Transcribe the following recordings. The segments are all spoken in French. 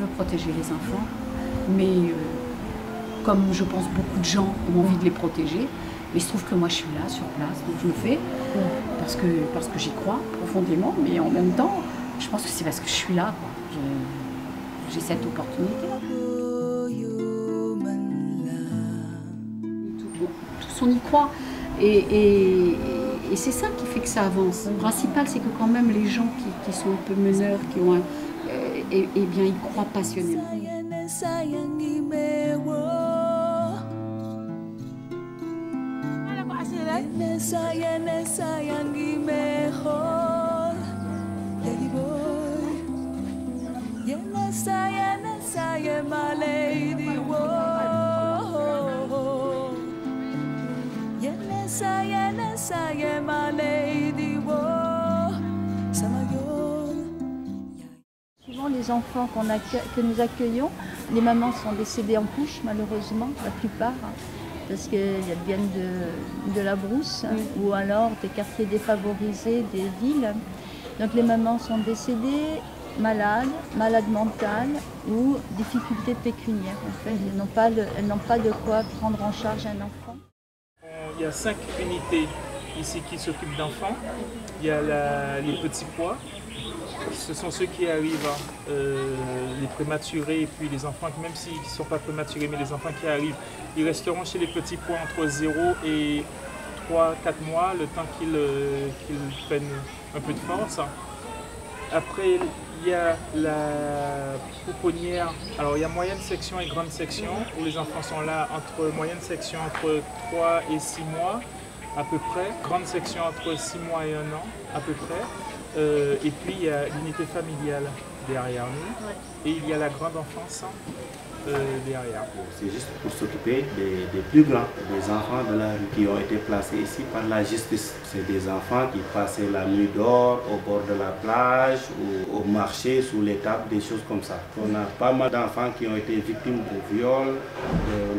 veux protéger les enfants, mais comme je pense beaucoup de gens ont envie de les protéger, mais il se trouve que moi je suis là, sur place, donc je le fais, parce que j'y crois profondément, mais en même temps, je pense que c'est parce que je suis là, j'ai cette opportunité. Tous on y croit, et c'est ça qui fait que ça avance. Le principal, c'est que quand même les gens qui sont un peu meneurs, qui ont eh bien, ils croient passionnément. Souvent les enfants que nous accueillons, les mamans sont décédées en couche malheureusement, la plupart, parce qu'elles viennent de la brousse ou alors des quartiers défavorisés des villes. Donc les mamans sont décédées, malades mentales ou difficultés pécuniaires. En fait, elles n'ont pas de quoi prendre en charge un enfant. Il y a 5 unités ici qui s'occupent d'enfants. Il y a les petits pois. Ce sont ceux qui arrivent, les prématurés et puis les enfants, même s'ils ne sont pas prématurés, mais les enfants qui arrivent, ils resteront chez les petits pois entre 0 et 3-4 mois, le temps qu'ils prennent un peu de force. Après, il y a la pouponnière. Alors, il y a moyenne section et grande section, où les enfants sont là entre moyenne section entre 3 et 6 mois, à peu près. Grande section entre 6 mois et 1 an, à peu près. Et puis, il y a l'unité familiale derrière nous. Et il y a la grande enfance derrière. C'est juste pour s'occuper des plus grands, des enfants de la rue qui ont été placés ici par la justice. C'est des enfants qui passaient la nuit dehors, au bord de la plage, ou au marché, sous les tables, des choses comme ça. On a pas mal d'enfants qui ont été victimes de viols,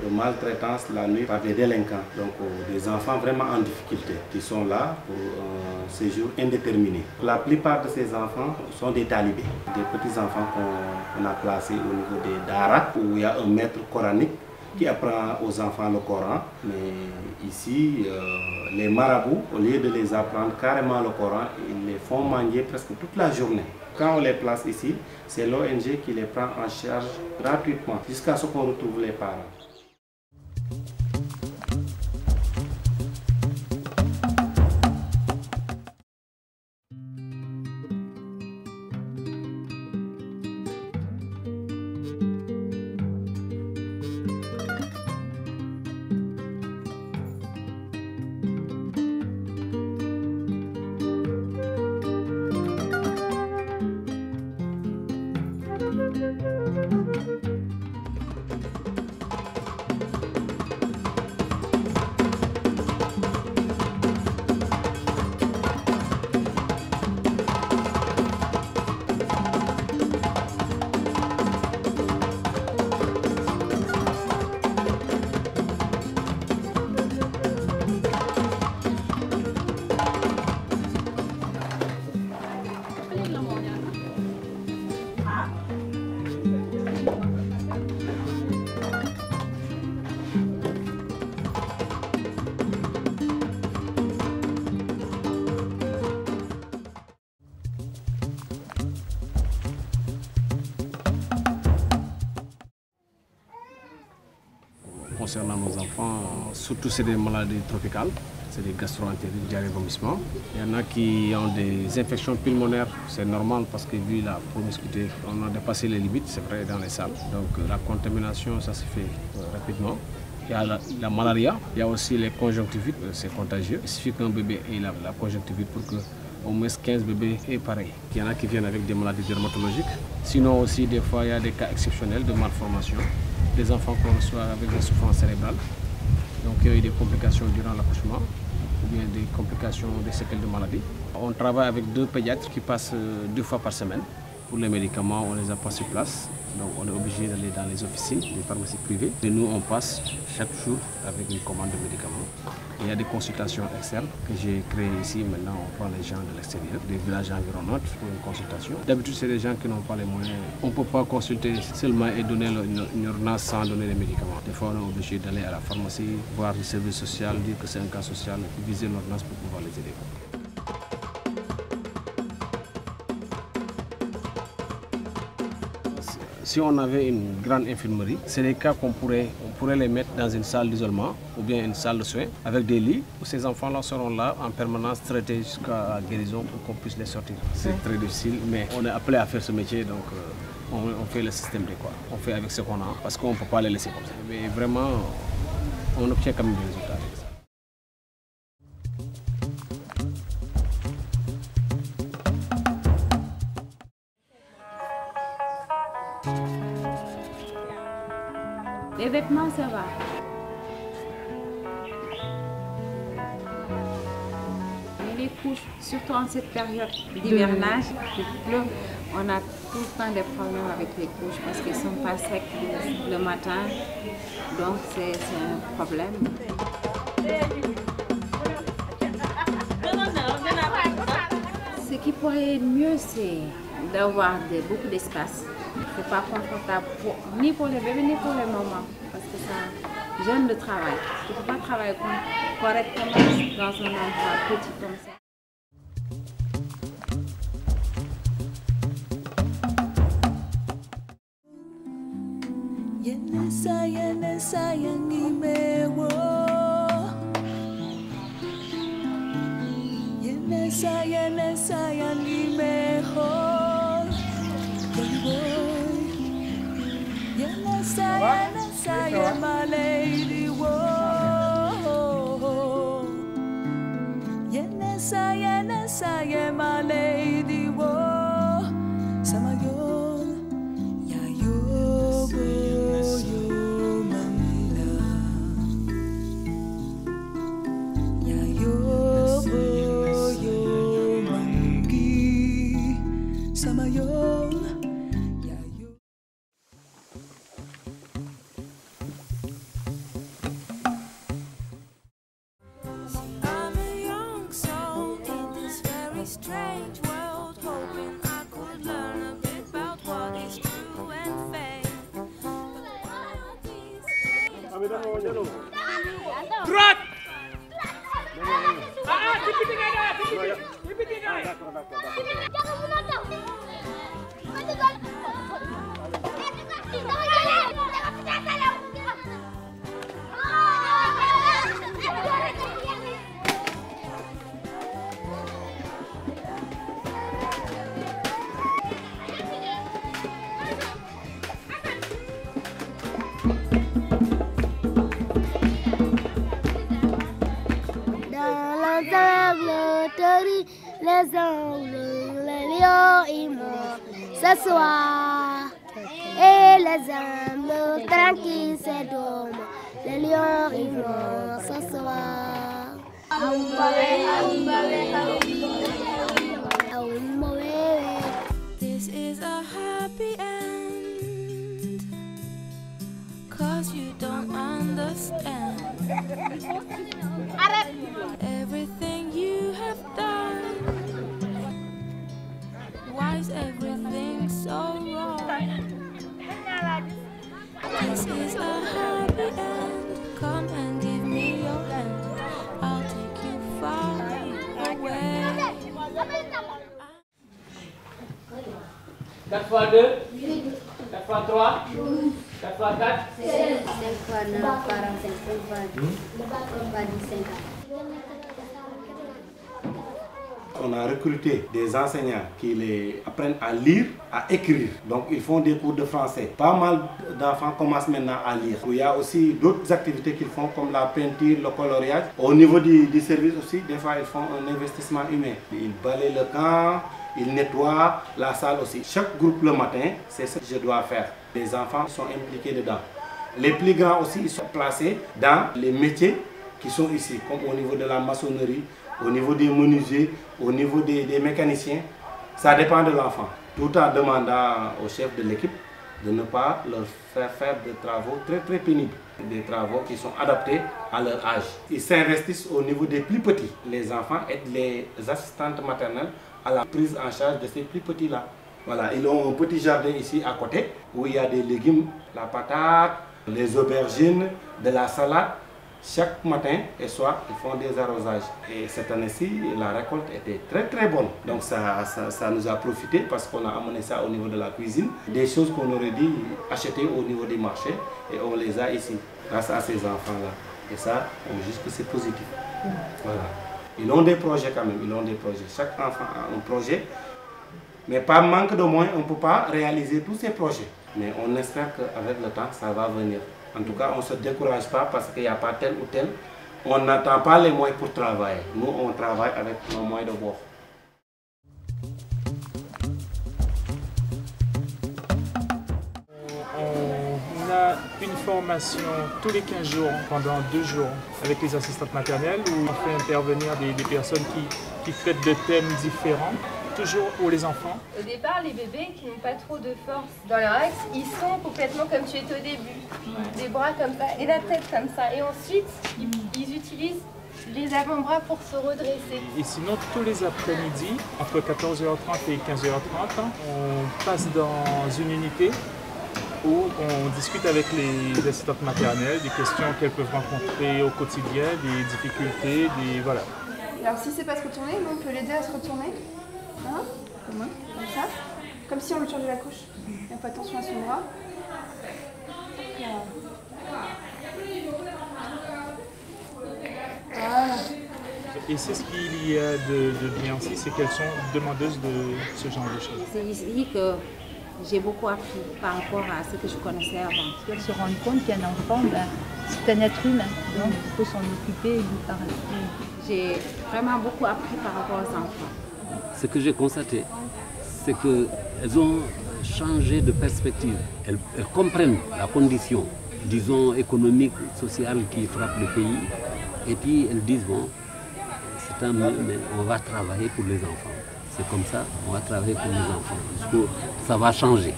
de maltraitance la nuit par des délinquants. Donc des enfants vraiment en difficulté qui sont là pour un séjour indéterminé. La plupart de ces enfants sont des talibés, des petits enfants qu'on a placés au niveau des daara, où il y a un maître coranique qui apprend aux enfants le Coran. Mais ici, les marabouts, au lieu de les apprendre carrément le Coran, ils les font manger presque toute la journée. Quand on les place ici, c'est l'ONG qui les prend en charge gratuitement jusqu'à ce qu'on retrouve les parents. Concernant nos enfants, surtout c'est des maladies tropicales, c'est des gastro-entérites, diarrhée, vomissement. Il y en a qui ont des infections pulmonaires, c'est normal parce que vu la promiscuité, on a dépassé les limites, c'est vrai, dans les salles. Donc la contamination, ça se fait rapidement. Il y a la malaria, il y a aussi les conjonctivites, c'est contagieux. Il suffit qu'un bébé ait la conjonctivite pour que au moins 15 bébés aient pareil. Il y en a qui viennent avec des maladies dermatologiques. Sinon aussi, des fois, il y a des cas exceptionnels de malformation. Des enfants qu'on reçoit avec des souffrances cérébrales. Donc il y a eu des complications durant l'accouchement, ou bien des complications, des séquelles de maladie. On travaille avec 2 pédiatres qui passent 2 fois par semaine. Pour les médicaments, on ne les a pas sur place. Donc on est obligé d'aller dans les officines des pharmacies privées. Et nous, on passe chaque jour avec une commande de médicaments. Il y a des consultations externes que j'ai créées ici. Maintenant, on prend les gens de l'extérieur, des villages environnants pour une consultation. D'habitude, c'est des gens qui n'ont pas les moyens. On ne peut pas consulter seulement et donner une ordonnance sans donner les médicaments. Des fois, on est obligé d'aller à la pharmacie, voir le service social, dire que c'est un cas social, viser l'ordonnance pour pouvoir les aider. Si on avait une grande infirmerie, c'est des cas qu'on pourrait les mettre dans une salle d'isolement ou bien une salle de soins avec des lits où ces enfants-là seront là en permanence traités jusqu'à la guérison pour qu'on puisse les sortir. C'est très difficile, mais on est appelé à faire ce métier, donc on fait le système de quoi. On fait avec ce qu'on a parce qu'on ne peut pas les laisser comme ça. Mais vraiment, on obtient quand même des résultats avec ça. Les vêtements, ça va. Mais les couches, surtout en cette période d'hivernage, on a tout le temps des problèmes avec les couches parce qu'elles ne sont pas secs le matin. Donc c'est un problème. Ce qui pourrait être mieux, c'est d'avoir beaucoup d'espace. C'est pas confortable ni pour les bébés ni pour les mamans parce que ça gêne le travail. Tu ne peux pas travailler correctement dans un endroit petit comme ça. Saya my lady, whoa. Saya my lady, whoa. Samayon, ya yo yo manila, ya yo mangi, samayon. Strange world, hoping I could learn a bit about what is true and fake. Droite! Les angles, les lions et moi s'assoient et les âmes tranquilles se dorment. Les lions et moi s'assoient. This is a happy end, 'cause you don't understand everything you have done. Why is everything so wrong? This is a happy end. Come and give me your hand. I'll take you far away. 4 fois 2, 4 fois 3, 4 fois 4, 5 fois 9, 45, 5 fois 10, 50. On a recruté des enseignants qui les apprennent à lire, à écrire. Donc ils font des cours de français. Pas mal d'enfants commencent maintenant à lire. Il y a aussi d'autres activités qu'ils font comme la peinture, le coloriage. Au niveau du service aussi, des fois ils font un investissement humain. Ils balayent le camp, ils nettoient la salle aussi. Chaque groupe le matin, c'est ce que je dois faire. Les enfants sont impliqués dedans. Les plus grands aussi, ils sont placés dans les métiers qui sont ici, comme au niveau de la maçonnerie, au niveau des menuisiers, au niveau des mécaniciens. Ça dépend de l'enfant. tout en demandant au chef de l'équipe de ne pas leur faire des travaux très pénibles, des travaux qui sont adaptés à leur âge. Ils s'investissent au niveau des plus petits. Les enfants aident les assistantes maternelles à la prise en charge de ces plus petits-là. Voilà, ils ont un petit jardin ici à côté où il y a des légumes, la patate, les aubergines, de la salade. Chaque matin et soir, ils font des arrosages. Et cette année-ci, la récolte était très bonne. Donc ça nous a profité parce qu'on a amené ça au niveau de la cuisine. Des choses qu'on aurait dû acheter au niveau des marchés et on les a ici, grâce à ces enfants-là. Et ça, on juge que c'est positif. Voilà. Ils ont des projets quand même, ils ont des projets. Chaque enfant a un projet. Mais par manque de moyens, on ne peut pas réaliser tous ces projets. Mais on espère qu'avec le temps, ça va venir. En tout cas, on ne se décourage pas parce qu'il n'y a pas tel ou tel. On n'attend pas les moyens pour travailler. Nous, on travaille avec nos moyens de bord. On a une formation tous les 15 jours, pendant 2 jours, avec les assistantes maternelles, où on fait intervenir des personnes qui traitent de thèmes différents. Toujours pour les enfants. Au départ, les bébés qui n'ont pas trop de force dans leur axe, ils sont complètement comme tu étais au début. Des bras comme ça et la tête comme ça. Et ensuite, ils utilisent les avant-bras pour se redresser. Et sinon, tous les après-midi, entre 14h30 et 15h30, on passe dans une unité où on discute avec les assistantes maternelles des questions qu'elles peuvent rencontrer au quotidien, des difficultés, voilà. Alors si c'est pas se retourner, nous on peut l'aider à se retourner. Hein? Comment? Comme ça. Comme si on lui changeait la couche. On fait attention à son bras. Voilà. Et c'est ce qu'il y a de bien aussi, c'est qu'elles sont demandeuses de ce genre de choses. C'est ici que j'ai beaucoup appris par rapport à ce que je connaissais avant. Elles se rendent compte qu'un enfant, c'est un être humain, donc il faut s'en occuper et lui parler. J'ai vraiment beaucoup appris par rapport aux enfants. Ce que j'ai constaté, c'est qu'elles ont changé de perspective. Elles comprennent la condition, disons, économique, sociale qui frappe le pays. Et puis elles disent, bon, c'est un mieux, mais on va travailler pour les enfants. C'est comme ça, on va travailler pour les enfants. Parce que ça va changer.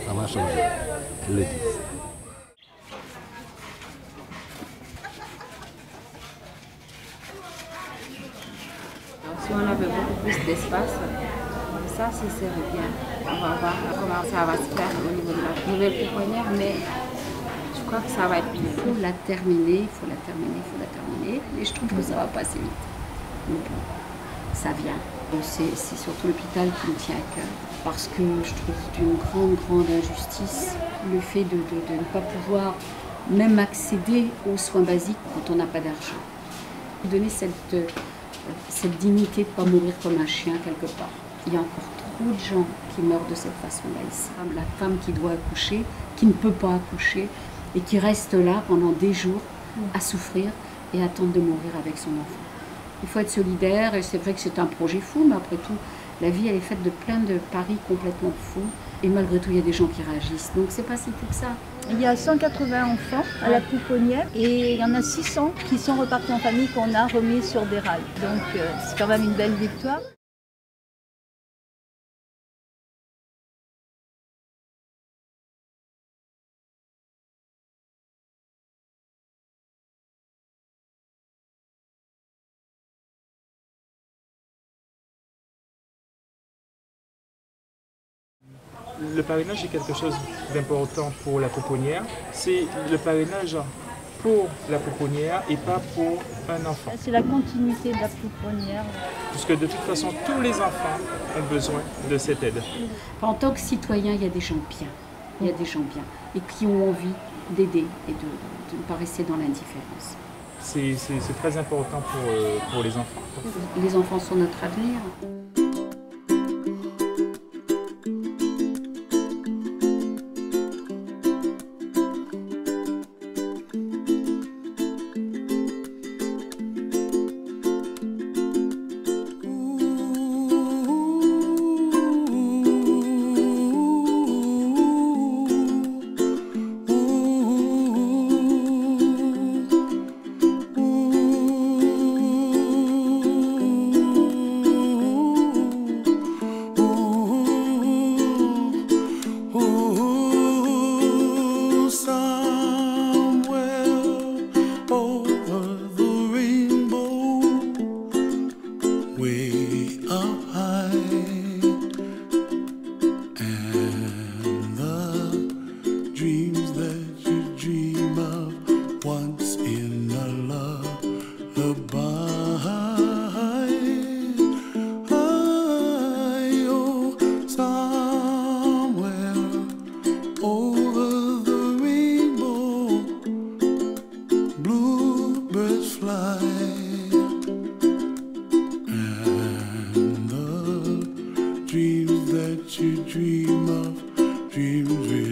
Ça va changer. Elles le disent. Si on avait beaucoup plus d'espace, ça serait bien. On va voir comment ça va se faire au niveau de la nouvelle pouponnière, mais je crois que ça va être bien. Il faut la terminer, il faut la terminer. Et je trouve que ça va passer vite. Donc, ça vient. C'est surtout l'hôpital qui me tient à cœur. Parce que je trouve d'une grande injustice le fait de ne pas pouvoir même accéder aux soins basiques quand on n'a pas d'argent. Donner cette dignité de ne pas mourir comme un chien quelque part. Il y a encore trop de gens qui meurent de cette façon-là ici. La femme qui doit accoucher, qui ne peut pas accoucher et qui reste là pendant des jours à souffrir et attendre de mourir avec son enfant. Il faut être solidaire et c'est vrai que c'est un projet fou, mais après tout, la vie elle est faite de plein de paris complètement fous et malgré tout il y a des gens qui réagissent. Donc c'est pas si fou que ça. Il y a 180 enfants à la pouponnière et il y en a 600 qui sont repartis en famille qu'on a remis sur des rails. Donc c'est quand même une belle victoire. Le parrainage est quelque chose d'important pour la pouponnière. C'est le parrainage pour la pouponnière et pas pour un enfant. C'est la continuité de la pouponnière. Puisque de toute façon, tous les enfants ont besoin de cette aide. En tant que citoyen, il y a des gens bien. Il y a des gens bien et qui ont envie d'aider et de ne pas rester dans l'indifférence. C'est très important pour les enfants. Les enfants sont notre avenir. dream of dreams.